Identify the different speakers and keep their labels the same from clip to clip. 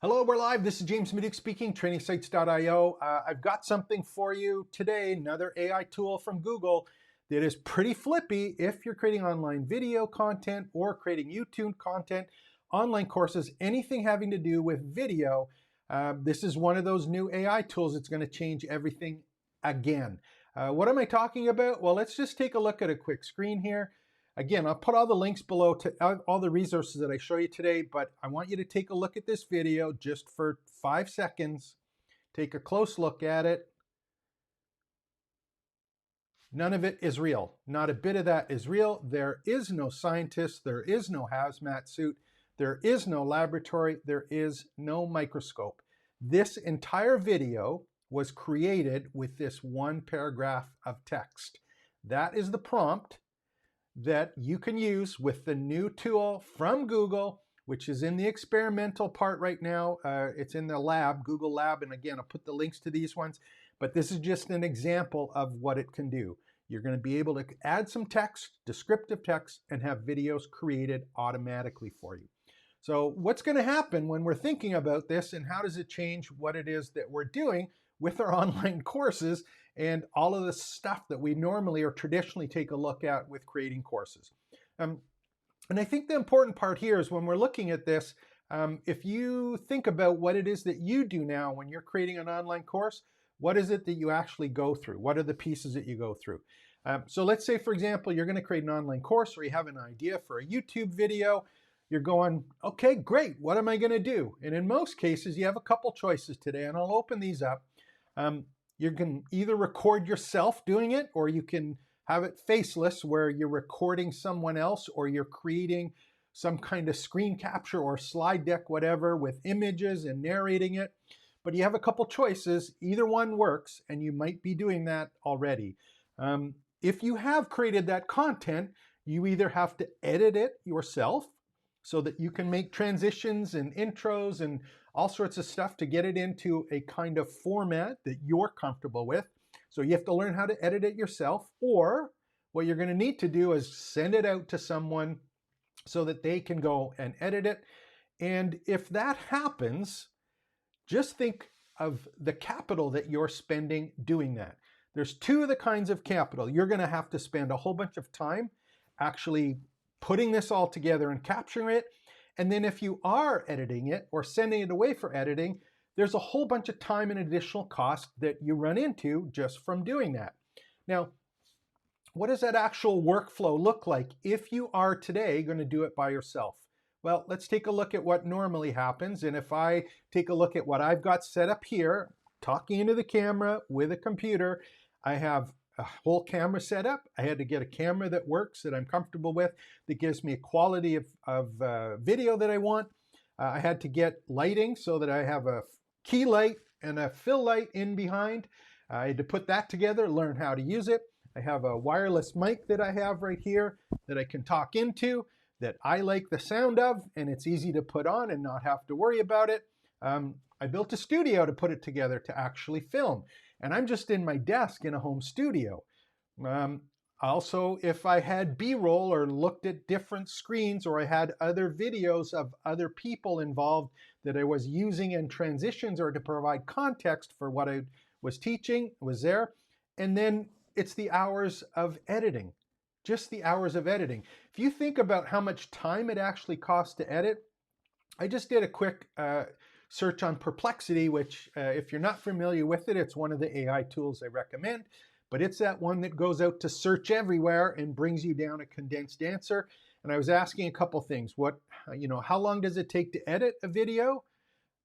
Speaker 1: Hello, we're live. This is James Maduke speaking, trainingsites.io. I've got something for you today, another AI tool from Google that is pretty flippy if you're creating online video content or creating YouTube content, online courses, anything having to do with video. This is one of those new AI tools that's going to change everything again. What am I talking about? Well, let's just take a look at a quick screen here. Again, I'll put all the links below to all the resources that I show you today, but I want you to take a look at this video just for 5 seconds. Take a close look at it. None of it is real. Not a bit of that is real. There is no scientist. There is no hazmat suit. There is no laboratory. There is no microscope. This entire video was created with this one paragraph of text. That is the prompt that you can use with the new tool from Google, which is in the experimental part right now. It's in the lab, Google Lab, and again, I'll put the links to these ones, but this is just an example of what it can do. You're going to be able to add some text, descriptive text, and have videos created automatically for you. So what's going to happen when we're thinking about this, and how does it change what it is that we're doing with our online courses and all of the stuff that we normally or traditionally take a look at with creating courses? And I think the important part here is when we're looking at this, if you think about what it is that you do now when you're creating an online course, what is it that you actually go through? What are the pieces that you go through? So let's say, for example, you're going to create an online course, or you have an idea for a YouTube video. You're going, okay, great, what am I going to do? And in most cases, you have a couple choices today, and I'll open these up. You can either record yourself doing it, or you can have it faceless, where you're recording someone else, or you're creating some kind of screen capture or slide deck, whatever, with images and narrating it. But you have a couple choices. Either one works, and you might be doing that already. If you have created that content, you either have to edit it yourself so that you can make transitions and intros and all sorts of stuff to get it into a kind of format that you're comfortable with. So you have to learn how to edit it yourself, or what you're going to need to do is send it out to someone so that they can go and edit it. And if that happens, just think of the capital that you're spending doing that. There's two of the kinds of capital. You're going to have to spend a whole bunch of time actually putting this all together and capturing it. And then if you are editing it or sending it away for editing, there's a whole bunch of time and additional cost that you run into just from doing that. Now, what does that actual workflow look like if you are today going to do it by yourself? Well, let's take a look at what normally happens. And if I take a look at what I've got set up here, talking into the camera with a computer, I have a whole camera set up. I had to get a camera that works, that I'm comfortable with, that gives me a quality of video that I want. I had to get lighting so that I have a key light and a fill light in behind. I had to put that together, learn how to use it. I have a wireless mic that I have right here that I can talk into, that I like the sound of, and it's easy to put on and not have to worry about it. I built a studio to put it together to actually film. And I'm just in my desk in a home studio. Also, if I had B-roll or looked at different screens, or I had other videos of other people involved that I was using in transitions or to provide context for what I was teaching, was there. And then it's the hours of editing, just the hours of editing. If you think about how much time it actually costs to edit, I just did a quick search on Perplexity, which if you're not familiar with it, it's one of the AI tools I recommend, but it's that one that goes out to search everywhere and brings you down a condensed answer. And I was asking a couple things. How long does it take to edit a video?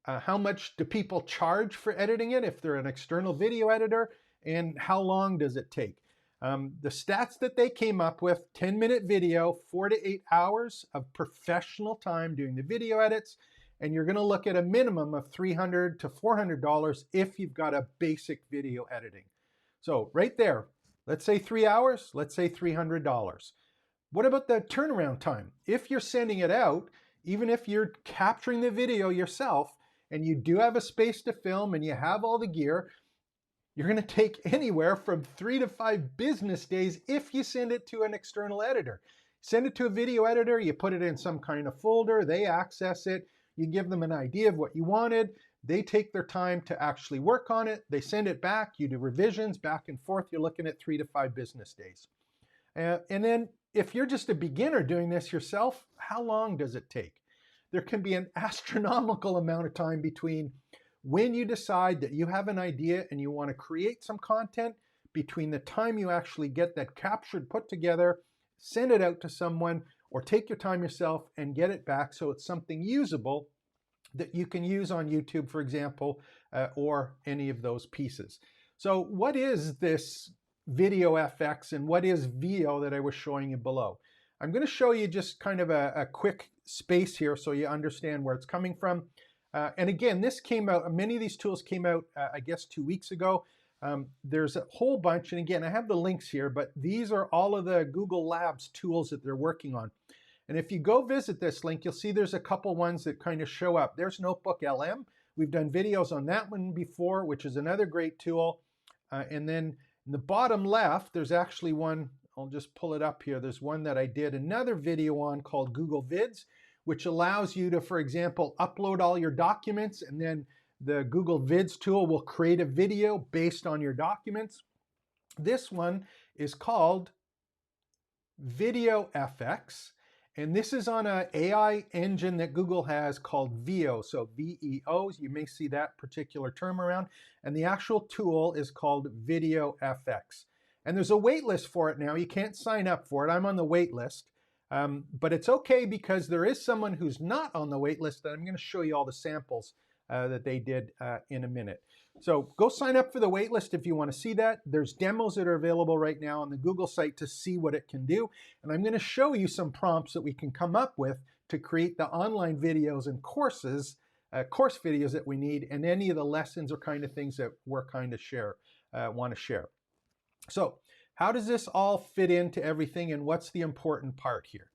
Speaker 1: How much do people charge for editing it if they're an external video editor? And how long does it take? The stats that they came up with: 10-minute video, 4 to 8 hours of professional time doing the video edits. And you're going to look at a minimum of $300 to $400 if you've got a basic video editing. So right there, let's say 3 hours, let's say $300. What about the turnaround time? If you're sending it out, even if you're capturing the video yourself and you do have a space to film and you have all the gear, you're going to take anywhere from 3 to 5 business days if you send it to an external editor. Send it to a video editor, you put it in some kind of folder, they access it, You give them an idea of what you wanted. They take their time to actually work on it. They send it back. You do revisions back and forth. You're looking at 3 to 5 business days. And then if you're just a beginner doing this yourself, how long does it take? There can be an astronomical amount of time between when you decide that you have an idea and you want to create some content, between the time you actually get that captured, put together, send it out to someone, or take your time yourself and get it back so it's something usable that you can use on YouTube, for example, or any of those pieces. So what is this VideoFX and what is VO that I was showing you below? I'm going to show you just kind of a quick space here so you understand where it's coming from. And again, this came out, many of these tools came out, I guess, 2 weeks ago. There's a whole bunch, and again, I have the links here, but these are all of the Google Labs tools that they're working on. And if you go visit this link, you'll see there's a couple ones that kind of show up. There's Notebook LM. We've done videos on that one before, which is another great tool. And then in the bottom left, there's actually one, I'll just pull it up here. There's one that I did another video on called Google Vids, which allows you to, for example, upload all your documents, and then the Google Vids tool will create a video based on your documents. This one is called VideoFX, and this is on an AI engine that Google has called VEO, so VEO. You may see that particular term around, and the actual tool is called VideoFX. And there's a wait list for it now. You can't sign up for it. I'm on the wait list. But it's okay because there is someone who's not on the wait list, and I'm going to show you all the samples that they did in a minute. So go sign up for the wait list if you want to see that. There's demos that are available right now on the Google site to see what it can do. And I'm going to show you some prompts that we can come up with to create the online videos and courses, course videos that we need, and any of the lessons or kind of things that we're kind of want to share. So how does this all fit into everything, and what's the important part here?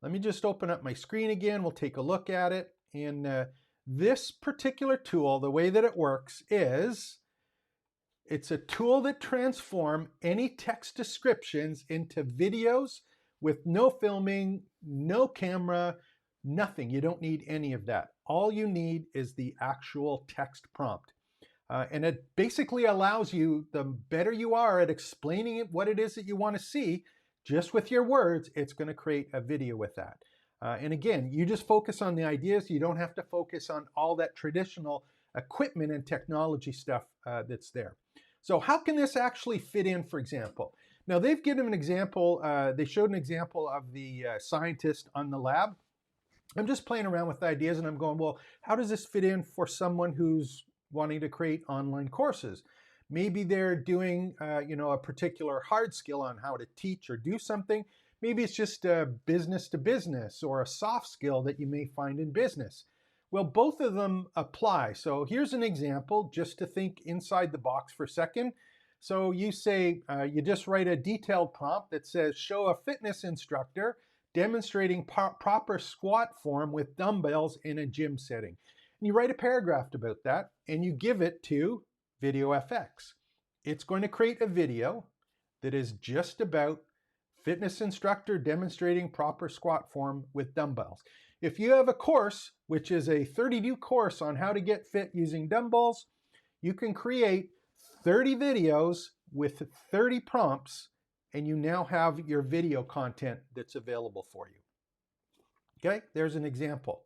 Speaker 1: Let me just open up my screen again. We'll take a look at it. And this particular tool, the way that it works is it's a tool that transforms any text descriptions into videos with no filming, no camera, nothing. You don't need any of that. All you need is the actual text prompt. And it basically allows you, the better you are at explaining it, what it is that you want to see, just with your words, it's going to create a video with that. And again, you just focus on the ideas. You don't have to focus on all that traditional equipment and technology stuff that's there. So how can this actually fit in, for example? Now they've given an example, they showed an example of the scientist on the lab. I'm just playing around with ideas and I'm going, well, how does this fit in for someone who's wanting to create online courses? Maybe they're doing a particular hard skill on how to teach or do something. Maybe it's just a business to business or a soft skill that you may find in business. Well, both of them apply. So here's an example just to think inside the box for a second. So you say, you just write a detailed prompt that says, show a fitness instructor demonstrating proper squat form with dumbbells in a gym setting. And you write a paragraph about that and you give it to VideoFX. It's going to create a video that is just about fitness instructor demonstrating proper squat form with dumbbells. If you have a course, which is a 30-do course on how to get fit using dumbbells, you can create 30 videos with 30 prompts, and you now have your video content that's available for you. Okay, there's an example.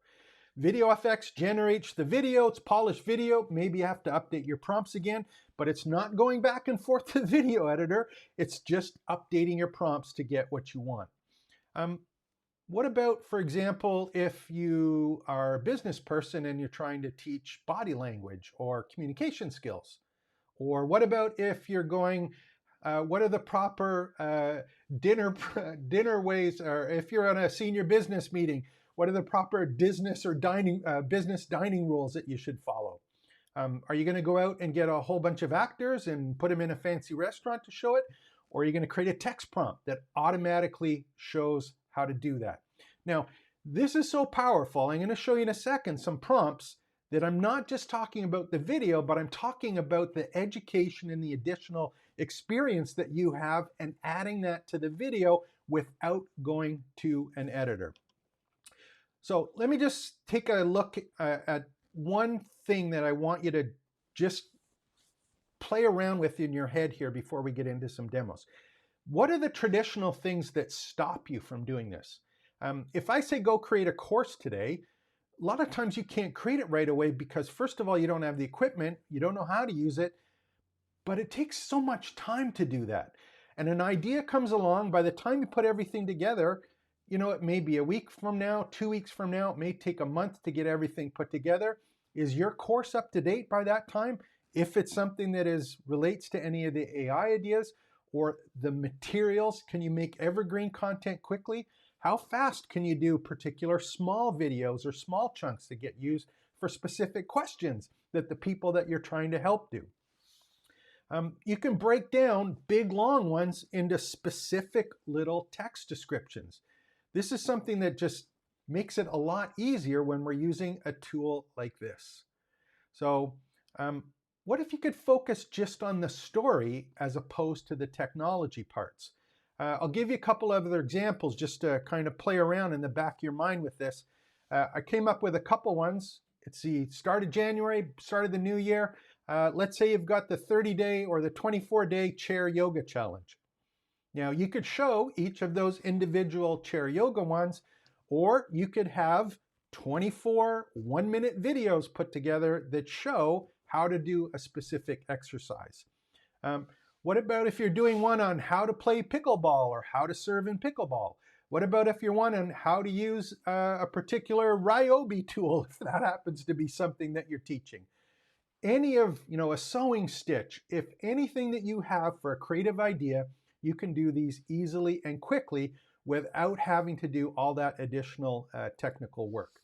Speaker 1: VideoFX generates the video, it's polished video. Maybe you have to update your prompts again, but it's not going back and forth to the video editor. It's just updating your prompts to get what you want. What about, for example, if you are a business person and you're trying to teach body language or communication skills? Or what about if you're going, what are the proper dinner ways, or if you're on a senior business meeting, what are the proper business or business dining rules that you should follow? Are you going to go out and get a whole bunch of actors and put them in a fancy restaurant to show it? Or are you going to create a text prompt that automatically shows how to do that? Now, this is so powerful. I'm going to show you in a second some prompts that I'm not just talking about the video, but I'm talking about the education and the additional experience that you have and adding that to the video without going to an editor. So let me just take a look at one thing that I want you to just play around with in your head here before we get into some demos. What are the traditional things that stop you from doing this? If I say go create a course today, a lot of times you can't create it right away because first of all, you don't have the equipment, you don't know how to use it, but it takes so much time to do that. And an idea comes along, by the time you put everything together, you know, it may be a week from now, 2 weeks from now, it may take a month to get everything put together. Is your course up to date by that time? If it's something that relates to any of the AI ideas or the materials, can you make evergreen content quickly? How fast can you do particular small videos or small chunks that get used for specific questions that the people that you're trying to help do? You can break down big long ones into specific little text descriptions. This is something that just makes it a lot easier when we're using a tool like this. So what if you could focus just on the story as opposed to the technology parts? I'll give you a couple of other examples just to kind of play around in the back of your mind with this. I came up with a couple ones. It's the start of January, start of the new year. Let's say you've got the 30-day or the 24-day chair yoga challenge. Now you could show each of those individual chair yoga ones, or you could have 24 1-minute videos put together that show how to do a specific exercise. What about if you're doing one on how to play pickleball or how to serve in pickleball? What about if you're one on how to use a particular Ryobi tool, if that happens to be something that you're teaching? Any of, a sewing stitch, if anything that you have for a creative idea, you can do these easily and quickly without having to do all that additional technical work.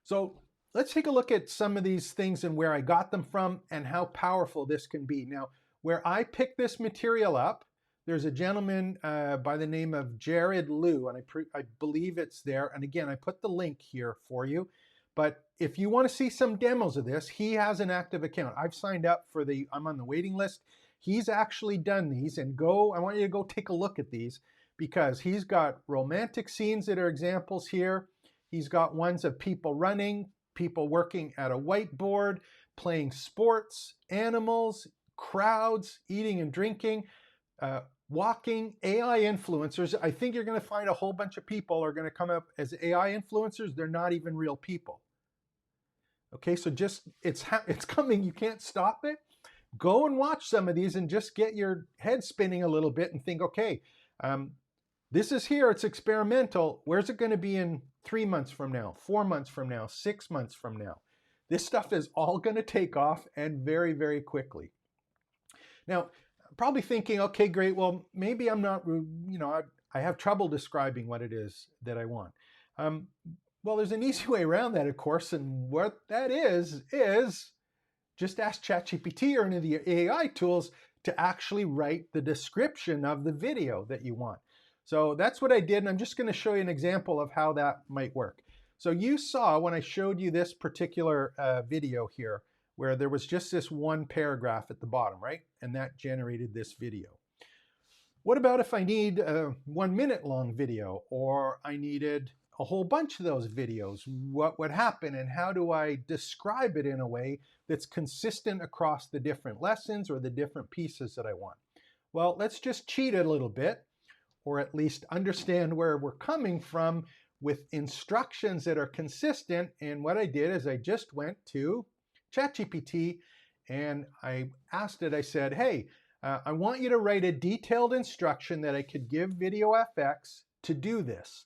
Speaker 1: So let's take a look at some of these things and where I got them from and how powerful this can be. Now, where I picked this material up, there's a gentleman by the name of Jerrod, and I believe it's there. And again, I put the link here for you. But if you want to see some demos of this, he has an active account. I've signed up for I'm on the waiting list. He's actually done these, and I want you to go take a look at these because he's got romantic scenes that are examples here. He's got ones of people running, people working at a whiteboard, playing sports, animals, crowds, eating and drinking, walking, AI influencers. I think you're going to find a whole bunch of people are going to come up as AI influencers. They're not even real people. Okay, so just it's coming. You can't stop it. Go and watch some of these and just get your head spinning a little bit and think, okay, this is here. It's experimental. Where's it going to be in 3 months from now, 4 months from now, 6 months from now? This stuff is all going to take off and very, very quickly. Now, probably thinking, okay, great. Well, maybe I'm not, I have trouble describing what it is that I want. Well, there's an easy way around that, of course. And what that is just ask ChatGPT or any of the AI tools to actually write the description of the video that you want. So that's what I did. And I'm just going to show you an example of how that might work. So you saw when I showed you this particular video here, where there was just this one paragraph at the bottom, right? And that generated this video. What about if I need a 1 minute long video, or I needed a whole bunch of those videos? What would happen, and how do I describe it in a way that's consistent across the different lessons or the different pieces that I want? Well, let's just cheat a little bit, or at least understand where we're coming from with instructions that are consistent. And what I did is I just went to ChatGPT and I asked it, I said, hey, I want you to write a detailed instruction that I could give VideoFX to do this.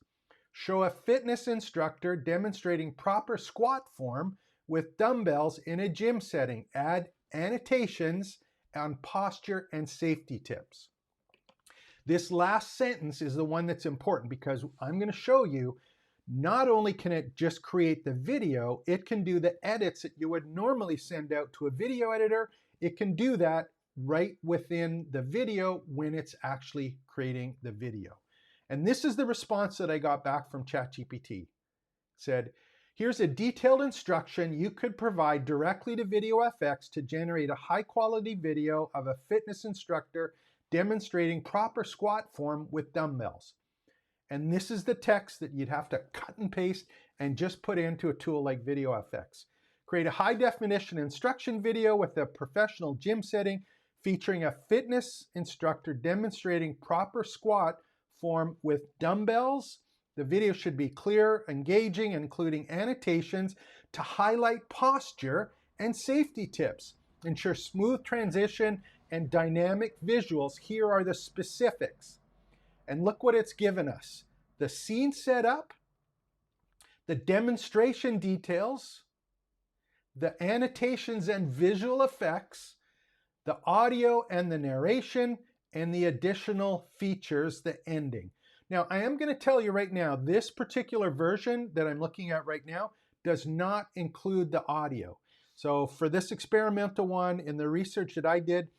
Speaker 1: Show a fitness instructor demonstrating proper squat form with dumbbells in a gym setting. Add annotations on posture and safety tips. This last sentence is the one that's important because I'm going to show you not only can it just create the video, it can do the edits that you would normally send out to a video editor. It can do that right within the video when it's actually creating the video. And this is the response that I got back from ChatGPT. It said, here's a detailed instruction you could provide directly to VideoFX to generate a high-quality video of a fitness instructor demonstrating proper squat form with dumbbells. And this is the text that you'd have to cut and paste and just put into a tool like VideoFX. Create a high definition instruction video with a professional gym setting featuring a fitness instructor demonstrating proper squat form with dumbbells. The video should be clear, engaging, including annotations to highlight posture and safety tips. Ensure smooth transition and dynamic visuals. Here are the specifics. And look what it's given us. The scene setup, the demonstration details, the annotations and visual effects, the audio and the narration, and the additional features, the ending. Now, I am going to tell you right now, this particular version that I'm looking at right now does not include the audio. So for this experimental one, in the research that I did,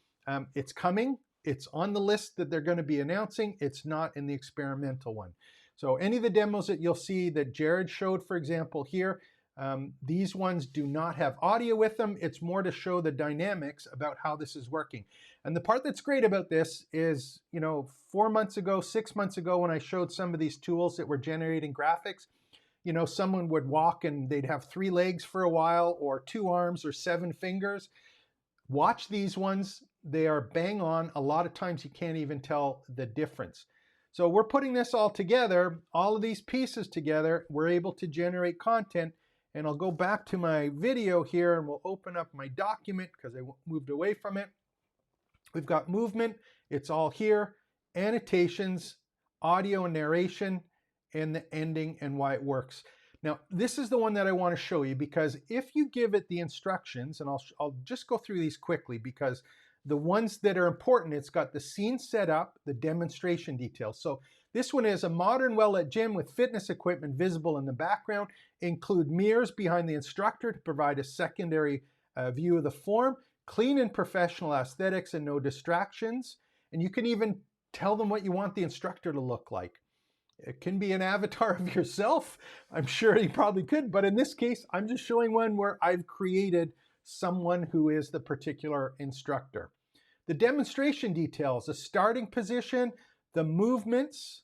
Speaker 1: it's coming. It's on the list that they're going to be announcing. It's not in the experimental one. So any of the demos that you'll see that Jerrod showed, for example, here, these ones do not have audio with them. It's more to show the dynamics about how this is working. And the part that's great about this is, 4 months ago, 6 months ago, when I showed some of these tools that were generating graphics, someone would walk and they'd have 3 legs for a while, or 2 arms, or 7 fingers. Watch these ones. They are bang on. A lot of times you can't even tell the difference. So we're putting this all together, all of these pieces together. We're able to generate content. And I'll go back to my video here and we'll open up my document because I moved away from it. We've got movement. It's all here. Annotations, audio and narration, and the ending and why it works. Now, this is the one that I want to show you because if you give it the instructions, and I'll just go through these quickly because the ones that are important, it's got the scene set up, the demonstration details. So this one is a modern well-lit gym with fitness equipment visible in the background, include mirrors behind the instructor to provide a secondary view of the form, clean and professional aesthetics and no distractions. And you can even tell them what you want the instructor to look like. It can be an avatar of yourself. I'm sure you probably could, but in this case, I'm just showing one where I've created someone who is the particular instructor. The demonstration details, the starting position, the movements,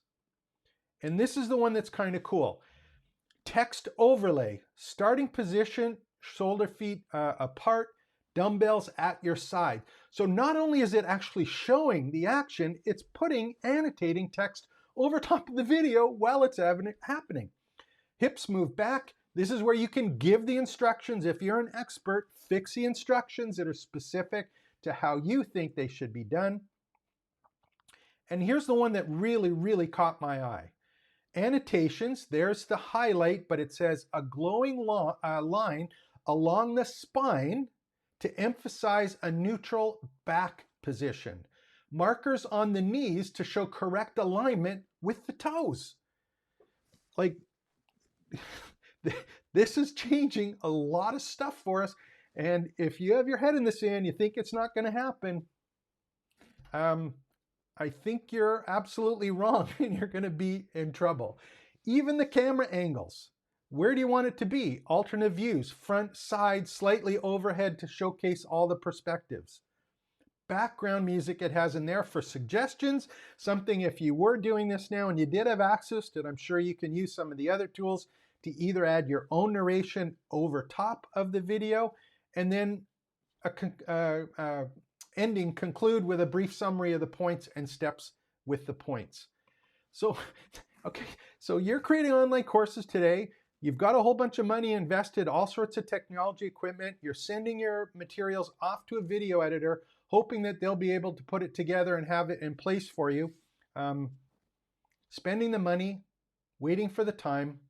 Speaker 1: and this is the one that's kind of cool. Text overlay, starting position, shoulder feet apart, dumbbells at your side. So not only is it actually showing the action, it's annotating text over top of the video while it's happening. Hips move back. This is where you can give the instructions. If you're an expert, fix the instructions that are specific to how you think they should be done. And here's the one that really, really caught my eye. Annotations, there's the highlight, but it says a glowing line along the spine to emphasize a neutral back position. Markers on the knees to show correct alignment with the toes. Like, this is changing a lot of stuff for us. And if you have your head in the sand, you think it's not going to happen, I think you're absolutely wrong and you're going to be in trouble. Even the camera angles. Where do you want it to be? Alternate views, front, side, slightly overhead to showcase all the perspectives. Background music it has in there for suggestions. Something if you were doing this now and you did have access to it, I'm sure you can use some of the other tools to either add your own narration over top of the video and then ending conclude with a brief summary of the points and steps with the points. So, okay, so you're creating online courses today. You've got a whole bunch of money invested, all sorts of technology equipment. You're sending your materials off to a video editor, hoping that they'll be able to put it together and have it in place for you. Spending the money, waiting for the time.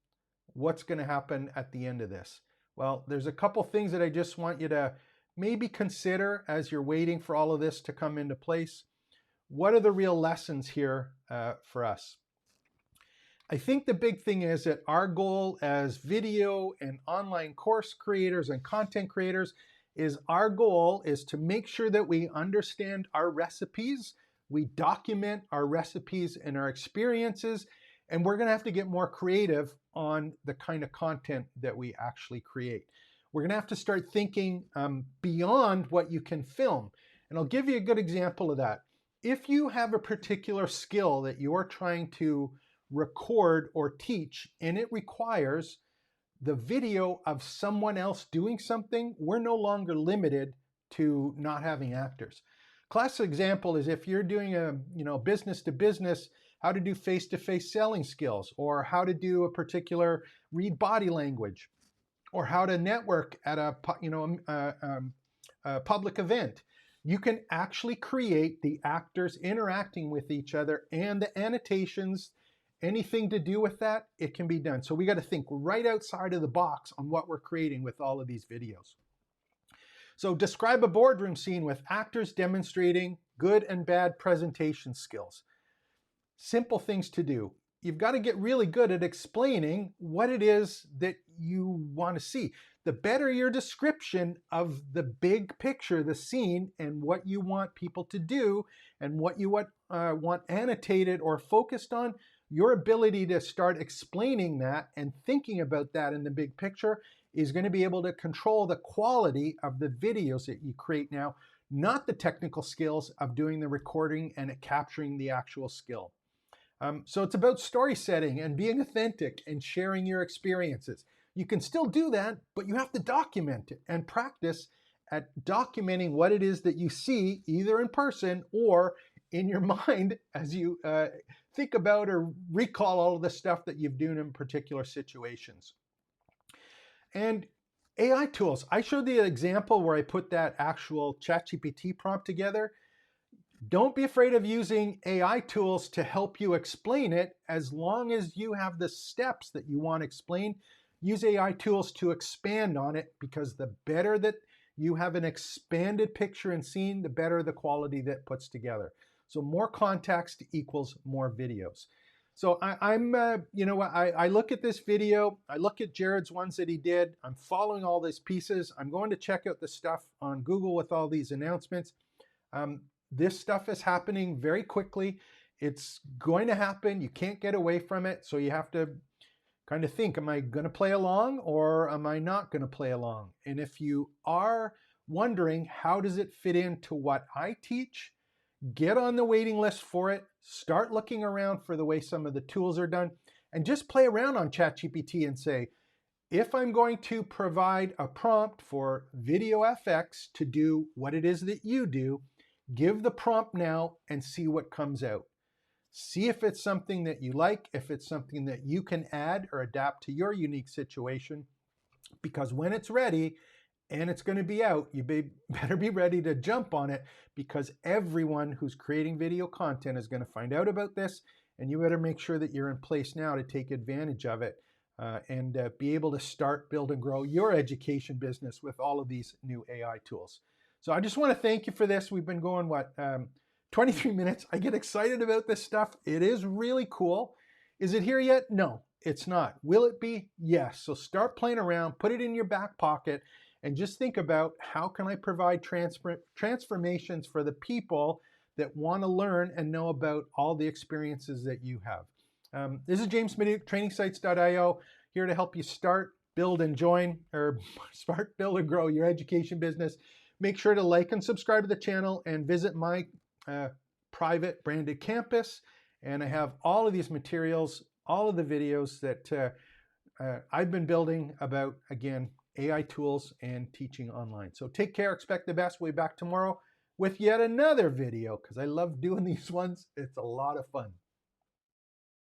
Speaker 1: What's going to happen at the end of this? Well, there's a couple things that I just want you to maybe consider as you're waiting for all of this to come into place. What are the real lessons here for us? I think the big thing is that our goal as video and online course creators and content creators is to make sure that we understand our recipes, we document our recipes and our experiences, and we're going to have to get more creative on the kind of content that we actually create. We're going to have to start thinking beyond what you can film. And I'll give you a good example of that. If you have a particular skill that you're trying to record or teach, and it requires the video of someone else doing something, we're no longer limited to not having actors. Classic example is if you're doing a business to business, how to do face-to-face selling skills, or how to do a particular read body language, or how to network at a public event. You can actually create the actors interacting with each other, and the annotations, anything to do with that, it can be done. So we got to think right outside of the box on what we're creating with all of these videos. So describe a boardroom scene with actors demonstrating good and bad presentation skills. Simple things to do. You've got to get really good at explaining what it is that you want to see. The better your description of the big picture, the scene, and what you want people to do, and what you want annotated or focused on, your ability to start explaining that and thinking about that in the big picture is going to be able to control the quality of the videos that you create now, not the technical skills of doing the recording and capturing the actual skill. So it's about story setting and being authentic and sharing your experiences. You can still do that, but you have to document it and practice at documenting what it is that you see, either in person or in your mind as you think about or recall all of the stuff that you've done in particular situations. And AI tools. I showed the example where I put that actual ChatGPT prompt together. Don't be afraid of using AI tools to help you explain it, as long as you have the steps that you want to explain. Use AI tools to expand on it, because the better that you have an expanded picture and scene, the better the quality that puts together. So more context equals more videos. So I look at this video, I look at Jerrod's ones that he did, I'm following all these pieces, I'm going to check out the stuff on Google with all these announcements. This stuff is happening very quickly. It's going to happen. You can't get away from it. So you have to kind of think, am I going to play along or am I not going to play along? And if you are wondering, how does it fit into what I teach? Get on the waiting list for it. Start looking around for the way some of the tools are done, and just play around on ChatGPT and say, if I'm going to provide a prompt for VideoFX to do what it is that you do, give the prompt now and see what comes out. See if it's something that you like, if it's something that you can add or adapt to your unique situation, because when it's ready and it's going to be out, you better be ready to jump on it, because everyone who's creating video content is going to find out about this, and you better make sure that you're in place now to take advantage of it and be able to start, build, and grow your education business with all of these new AI tools. So I just want to thank you for this. We've been going, 23 minutes. I get excited about this stuff. It is really cool. Is it here yet? No, it's not. Will it be? Yes. So start playing around, put it in your back pocket, and just think about, how can I provide transformations for the people that want to learn and know about all the experiences that you have. This is James Smith, trainingsites.io, here to help you start, build, and grow your education business. Make sure to like and subscribe to the channel and visit my private branded campus. And I have all of these materials, all of the videos that I've been building about, again, AI tools and teaching online. So take care, expect the best. We'll be back tomorrow with yet another video, because I love doing these ones. It's a lot of fun.